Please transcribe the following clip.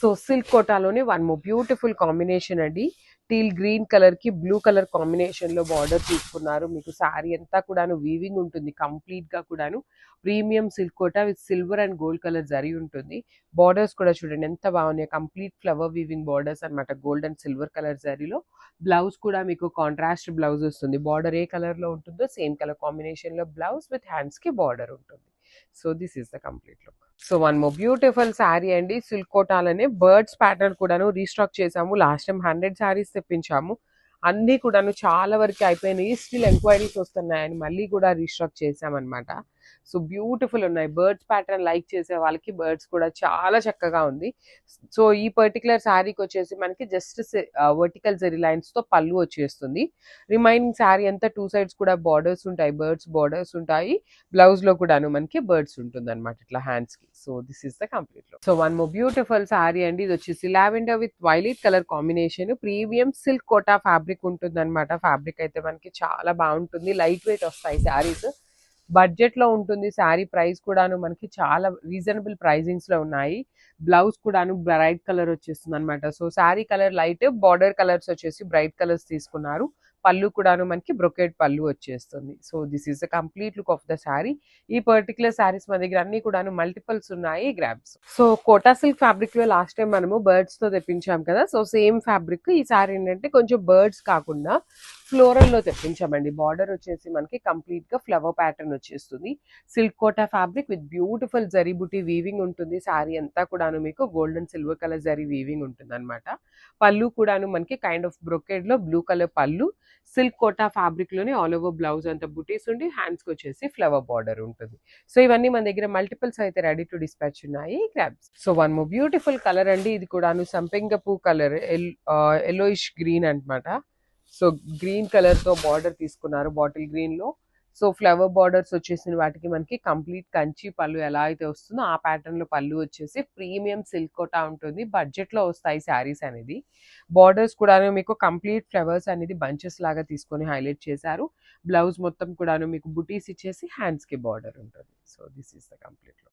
So silk కోటాలోనే one more beautiful combination అండి. Teal green colour కి బ్లూ కలర్ కాంబినేషన్ లో బార్డర్ తీసుకున్నారు. మీకు శారీ అంతా కూడాను వీవింగ్ ఉంటుంది కంప్లీట్ గా కూడాను. Premium silk Kota with silver and gold colour zari ఉంటుంది. బార్డర్స్ కూడా చూడండి ఎంత బాగున్నాయి. కంప్లీట్ ఫ్లవర్ వీవింగ్ బార్డర్స్ అనమాట, గోల్డ్ అండ్ సిల్వర్ కలర్ జరీలో. బ్లౌజ్ కూడా మీకు కాంట్రాస్ట్ బ్లౌజ్ వస్తుంది. బార్డర్ ఏ కలర్ లో ఉంటుందో సేమ్ కలర్ కాంబినేషన్ లో బ్లౌజ్ విత్ హ్యాండ్స్ కి బార్డర్ ఉంటుంది. So this is the complete look. So one more beautiful sari అండి. సిల్క్ కోటాలనే బర్డ్స్ ప్యాటర్న్ కూడాను రీస్టాక్ చేసాము. Last time 100 saris తెప్పించాము. అన్నీ కూడాను చాలా వరకు అయిపోయినాయి. స్టిల్ ఎంక్వైరీస్ వస్తున్నాయని మళ్ళీ కూడా రీస్టాక్ చేసామన్నమాట. సో బ్యూటిఫుల్ ఉన్నాయి. బర్డ్స్ ప్యాటర్న్ లైక్ చేసే వాళ్ళకి బర్డ్స్ కూడా చాలా చక్కగా ఉంది. సో ఈ పర్టికులర్ శారీకి వచ్చేసి మనకి జస్ట్ వర్టికల్ జెరీ లైన్స్ తో పళ్ళు వచ్చేస్తుంది. రిమైనింగ్ శారీ అంతా టూ సైడ్స్ కూడా బార్డర్స్ ఉంటాయి, బర్డ్స్ బార్డర్స్ ఉంటాయి. బ్లౌజ్ లో కూడాను మనకి బర్డ్స్ ఉంటుంది అనమాట ఇట్లా హ్యాండ్స్ కి. So this is the complete look. So one more beautiful sari అండి. ఇది వచ్చేసి lavender with violet colour combination. Premium silk Kota fabric ఉంటుంది అనమాట. ఫ్యాబ్రిక్ అయితే మనకి చాలా బాగుంటుంది. లైట్ వెయిట్ వస్తాయి శారీస్. బడ్జెట్ లో ఉంటుంది. శారీ ప్రైస్ కూడాను మనకి చాలా రీజనబుల్ ప్రైజింగ్స్ లో ఉన్నాయి. బ్లౌజ్ కూడాను బ్రైట్ కలర్ వచ్చేస్తుంది అనమాట. So sari colour light, border colours వచ్చేసి బ్రైట్ కలర్స్ తీసుకున్నారు. పళ్ళు కూడాను మనకి బ్రొకెట్ పళ్ళు వచ్చేస్తుంది. So this is the complete look of the sari. ఈ పర్టికులర్ శారీస్ మన దగ్గర అన్ని కూడాను మల్టిపల్స్ ఉన్నాయి, గ్రాబ్స్. సో కోటా సిల్క్ ఫ్యాబ్రిక్ లో లాస్ట్ టైం మనము బర్డ్స్ తో తెప్పించాం కదా. సో సేమ్ ఫ్యాబ్రిక్ ఈ సారీ ఏంటంటే కొంచెం బర్డ్స్ కాకుండా ఫ్లోరల్ లో తెప్పించామండి. బార్డర్ వచ్చేసి మనకి కంప్లీట్ గా ఫ్లవర్ ప్యాటర్న్ వచ్చేస్తుంది. Silk Kota fabric with beautiful zari buti weaving ఉంటుంది. శారీ అంతా కూడాను మీకు gold and silver colour zari weaving ఉంటుంది అనమాట. పళ్ళు కూడాను మనకి కైండ్ ఆఫ్ బ్రొకెడ్ లో బ్లూ కలర్ పళ్ళు. సిల్క్ కోటా ఫ్యాబ్రిక్ లోనే ఆల్ ఓవర్ బ్లౌజ్ అంతా బుటీస్ ఉండి హ్యాండ్స్ కి వచ్చేసి ఫ్లవర్ బార్డర్ ఉంటుంది. సో ఇవన్నీ మన దగ్గర మల్టిపుల్స్ అయితే రెడీ టు డిస్పాచ్ ఉన్నాయి, గ్రాబ్స్. So one more beautiful colour అండి. ఇది కూడాను సంపెంగ పూ కలర్, ఎల్లోయిష్ గ్రీన్ అన్నమాట. సో గ్రీన్ కలర్ తో బార్డర్ తీసుకున్నారు, బాటిల్ గ్రీన్ లో. సో ఫ్లవర్ బార్డర్స్ వచ్చేసిన వాటికి మనకి కంప్లీట్ కంచి పళ్ళు ఎలా అయితే వస్తుందో ఆ ప్యాటర్న్ లో పళ్ళు వచ్చేసి ప్రీమియం సిల్క్ కోటా ఉంటుంది. బడ్జెట్ లో వస్తాయి శారీస్ అనేది. బార్డర్స్ కూడాను మీకు కంప్లీట్ ఫ్లవర్స్ అనేది బంచెస్ లాగా తీసుకొని హైలైట్ చేశారు. బ్లౌజ్ మొత్తం కూడాను మీకు బుటీస్ ఇచ్చేసి హ్యాండ్స్ కి బార్డర్ ఉంటుంది. So this is the complete look.